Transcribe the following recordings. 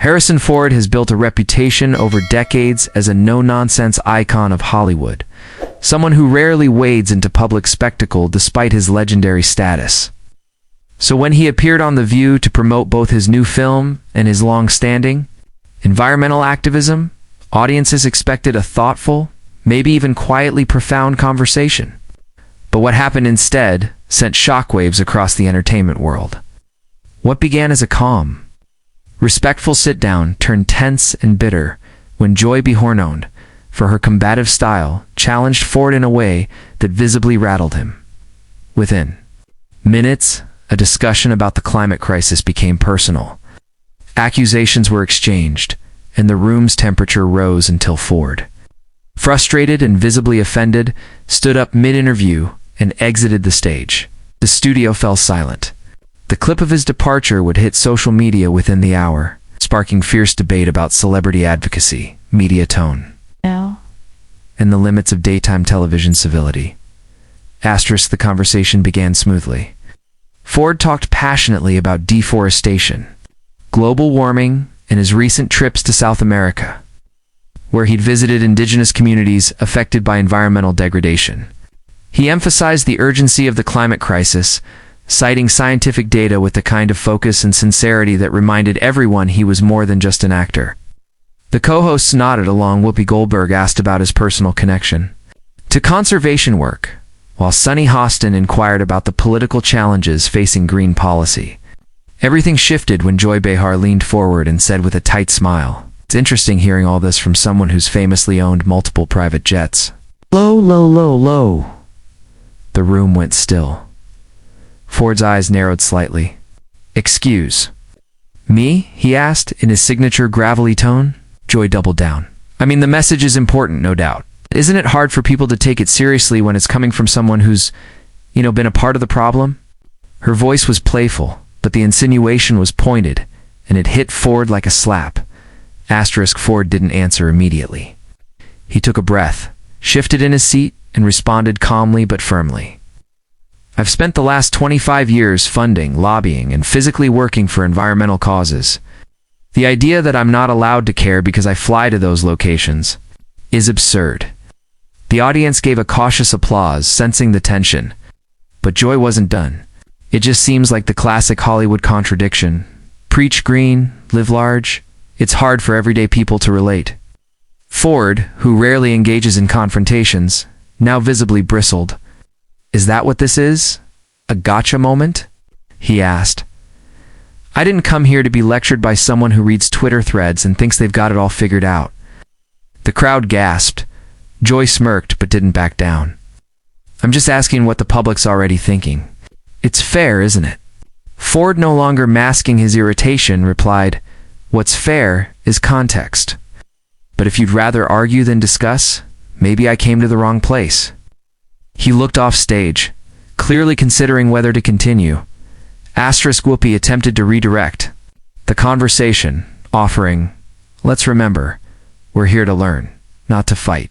Harrison Ford has built a reputation over decades as a no-nonsense icon of Hollywood, someone who rarely wades into public spectacle despite his legendary status. So when he appeared on The View to promote both his new film and his long-standing environmental activism, audiences expected a thoughtful, maybe even quietly profound conversation. But what happened instead sent shockwaves across the entertainment world. What began as a calm, respectful sit-down turned tense and bitter when Joy Behar, known for her combative style, challenged Ford in a way that visibly rattled him. Within minutes, a discussion about the climate crisis became personal. Accusations were exchanged, and the room's temperature rose until Ford, frustrated and visibly offended, stood up mid-interview and exited the stage. The studio fell silent. The clip of his departure would hit social media within the hour, sparking fierce debate about celebrity advocacy, media tone, and the limits of daytime television civility. The conversation began smoothly. Ford talked passionately about deforestation, global warming, and his recent trips to South America, where he'd visited indigenous communities affected by environmental degradation. He emphasized the urgency of the climate crisis, citing scientific data with the kind of focus and sincerity that reminded everyone he was more than just an actor. The co-hosts nodded along. Whoopi Goldberg asked about his personal connection to conservation work, while Sunny Hostin inquired about the political challenges facing green policy. Everything shifted when Joy Behar leaned forward and said with a tight smile, "It's interesting hearing all this from someone who's famously owned multiple private jets." Low. The room went still. Ford's eyes narrowed slightly. "Excuse me?" he asked in his signature gravelly tone. Joy doubled down. "I mean, the message is important, no doubt. Isn't it hard for people to take it seriously when it's coming from someone who's, been a part of the problem?" Her voice was playful, but the insinuation was pointed, and it hit Ford like a slap. Ford didn't answer immediately. He took a breath, shifted in his seat, and responded calmly but firmly. "I've spent the last 25 years funding, lobbying, and physically working for environmental causes. The idea that I'm not allowed to care because I fly to those locations is absurd." The audience gave a cautious applause, sensing the tension. But Joy wasn't done. "It just seems like the classic Hollywood contradiction. Preach green, live large. It's hard for everyday people to relate." Ford, who rarely engages in confrontations, now visibly bristled. "Is that what this is? A gotcha moment?" he asked. "I didn't come here to be lectured by someone who reads Twitter threads and thinks they've got it all figured out." The crowd gasped. Joy smirked but didn't back down. "I'm just asking what the public's already thinking. It's fair, isn't it?" Ford, no longer masking his irritation, replied, "What's fair is context. But if you'd rather argue than discuss, maybe I came to the wrong place." He looked off stage, clearly considering whether to continue. Whoopi attempted to redirect the conversation, offering, "Let's remember, we're here to learn, not to fight."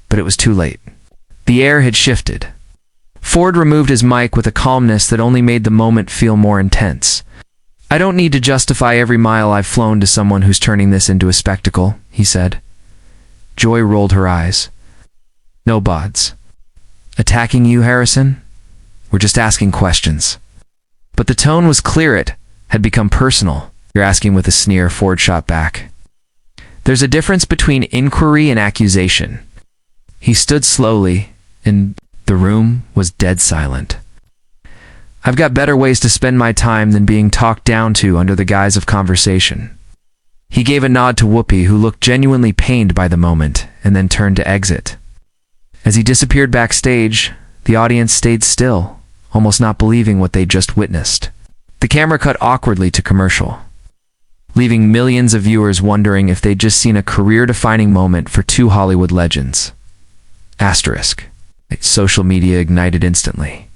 But it was too late. The air had shifted. Ford removed his mic with a calmness that only made the moment feel more intense. "I don't need to justify every mile I've flown to someone who's turning this into a spectacle," he said. Joy rolled her eyes. "No bods. Attacking you, Harrison? We're just asking questions." But the tone was clear. It had become personal. "You're asking with a sneer," Ford shot back. "There's a difference between inquiry and accusation." He stood slowly, and the room was dead silent. "I've got better ways to spend my time than being talked down to under the guise of conversation." He gave a nod to Whoopi, who looked genuinely pained by the moment, and then turned to exit. As he disappeared backstage, the audience stayed still, almost not believing what they'd just witnessed. The camera cut awkwardly to commercial, leaving millions of viewers wondering if they'd just seen a career-defining moment for two Hollywood legends. Social media ignited instantly.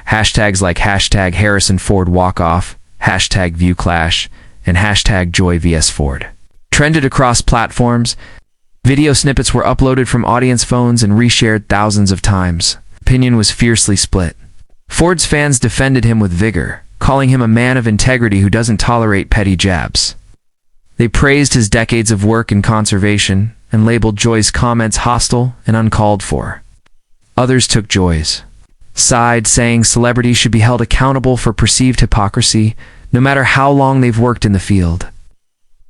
Hashtags like hashtag Harrison Ford walk off, hashtag View Clash, and hashtag Joy vs Ford trended across platforms. Video snippets were uploaded from audience phones and reshared thousands of times. Opinion was fiercely split. Ford's fans defended him with vigor, calling him a man of integrity who doesn't tolerate petty jabs. They praised his decades of work in conservation and labeled Joy's comments hostile and uncalled for. Others took Joy's side, saying celebrities should be held accountable for perceived hypocrisy, no matter how long they've worked in the field.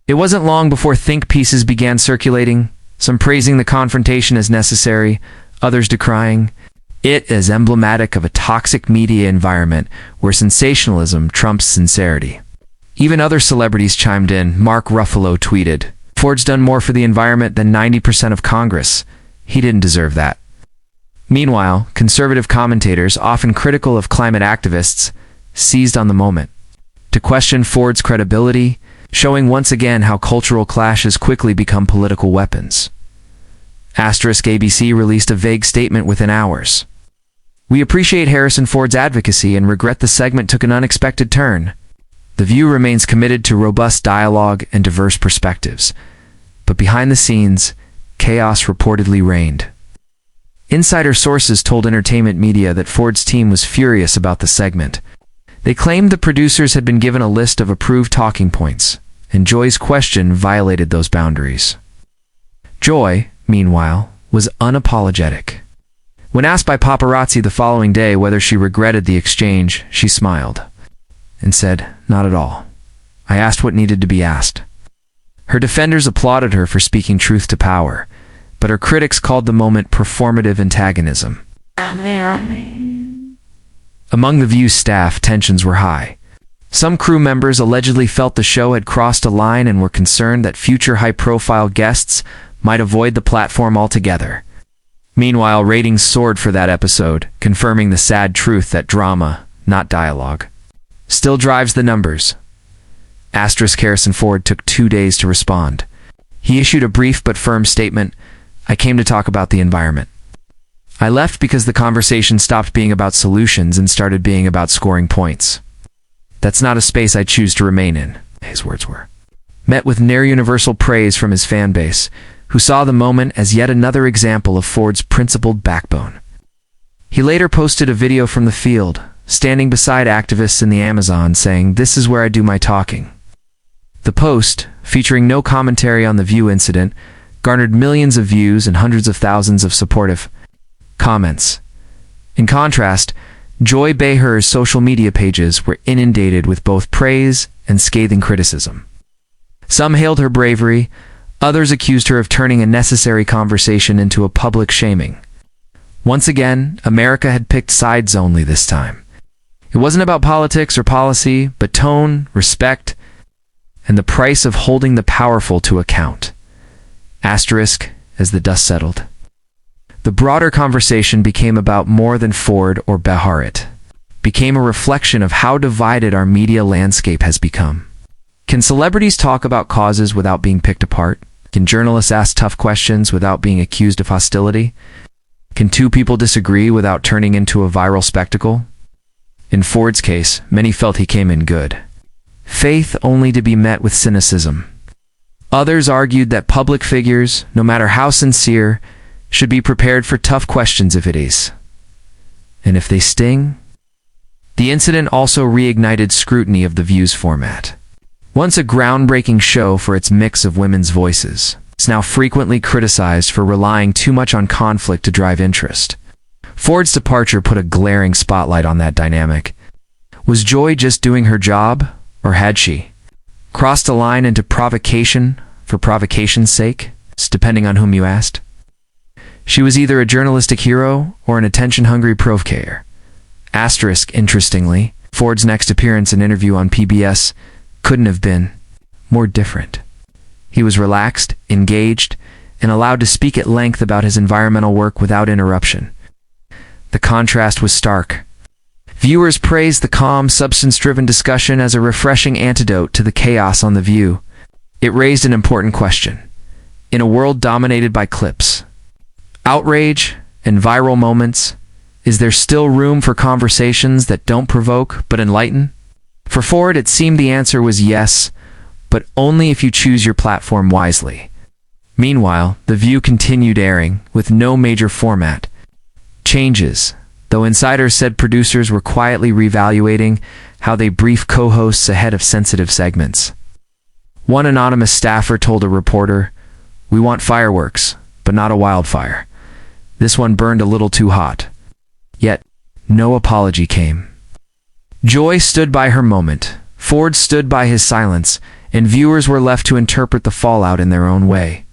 It wasn't long before think pieces began circulating, some praising the confrontation as necessary, others decrying it as emblematic of a toxic media environment where sensationalism trumps sincerity. Even other celebrities chimed in. Mark Ruffalo tweeted, "Ford's done more for the environment than 90% of Congress. He didn't deserve that." Meanwhile, conservative commentators, often critical of climate activists, seized on the moment to question Ford's credibility, showing once again how cultural clashes quickly become political weapons. ABC released a vague statement within hours. "We appreciate Harrison Ford's advocacy and regret the segment took an unexpected turn. The View remains committed to robust dialogue and diverse perspectives." But behind the scenes, chaos reportedly reigned. Insider sources told entertainment media that Ford's team was furious about the segment. They claimed the producers had been given a list of approved talking points, and Joy's question violated those boundaries. Joy, meanwhile, was unapologetic. When asked by paparazzi the following day whether she regretted the exchange, she smiled and said, "Not at all. I asked what needed to be asked." Her defenders applauded her for speaking truth to power, but her critics called the moment performative antagonism. Among the View's staff, tensions were high. Some crew members allegedly felt the show had crossed a line and were concerned that future high-profile guests might avoid the platform altogether. Meanwhile, ratings soared for that episode, confirming the sad truth that drama, not dialogue, still drives the numbers. Harrison Ford took 2 days to respond. He issued a brief but firm statement: "I came to talk about the environment. I left because the conversation stopped being about solutions and started being about scoring points. That's not a space I choose to remain in," his words were. Met with near universal praise from his fan base, who saw the moment as yet another example of Ford's principled backbone. He later posted a video from the field, standing beside activists in the Amazon, saying, "This is where I do my talking." The post, featuring no commentary on the View incident, garnered millions of views and hundreds of thousands of supportive comments. In contrast, Joy Behar's social media pages were inundated with both praise and scathing criticism. Some hailed her bravery, others accused her of turning a necessary conversation into a public shaming. Once again, America had picked sides only this time. It wasn't about politics or policy, but tone, respect, and the price of holding the powerful to account. Asterisk, as the dust settled. The broader conversation became about more than Ford or Behar. It became a reflection of how divided our media landscape has become. Can celebrities talk about causes without being picked apart? Can journalists ask tough questions without being accused of hostility? Can two people disagree without turning into a viral spectacle? In Ford's case, many felt he came in good faith, only to be met with cynicism. Others argued that public figures, no matter how sincere, should be prepared for tough questions if it is. And if they sting? The incident also reignited scrutiny of the View's format. Once a groundbreaking show for its mix of women's voices, it's now frequently criticized for relying too much on conflict to drive interest. Ford's departure put a glaring spotlight on that dynamic. Was Joy just doing her job, or had she crossed a line into provocation for provocation's sake, depending on whom you asked? She was either a journalistic hero or an attention-hungry provocateur. Asterisk, interestingly, Ford's next appearance and interview on PBS couldn't have been more different. He was relaxed, engaged, and allowed to speak at length about his environmental work without interruption. The contrast was stark. Viewers praised the calm, substance-driven discussion as a refreshing antidote to the chaos on The View. It raised an important question. In a world dominated by clips, outrage, and viral moments, is there still room for conversations that don't provoke but enlighten? For Ford, it seemed the answer was yes, but only if you choose your platform wisely. Meanwhile, The View continued airing, with no major format changes, though insiders said producers were quietly reevaluating how they brief co-hosts ahead of sensitive segments. One anonymous staffer told a reporter, "We want fireworks, but not a wildfire." This one burned a little too hot. Yet, no apology came. Joy stood by her moment, Ford stood by his silence, and viewers were left to interpret the fallout in their own way.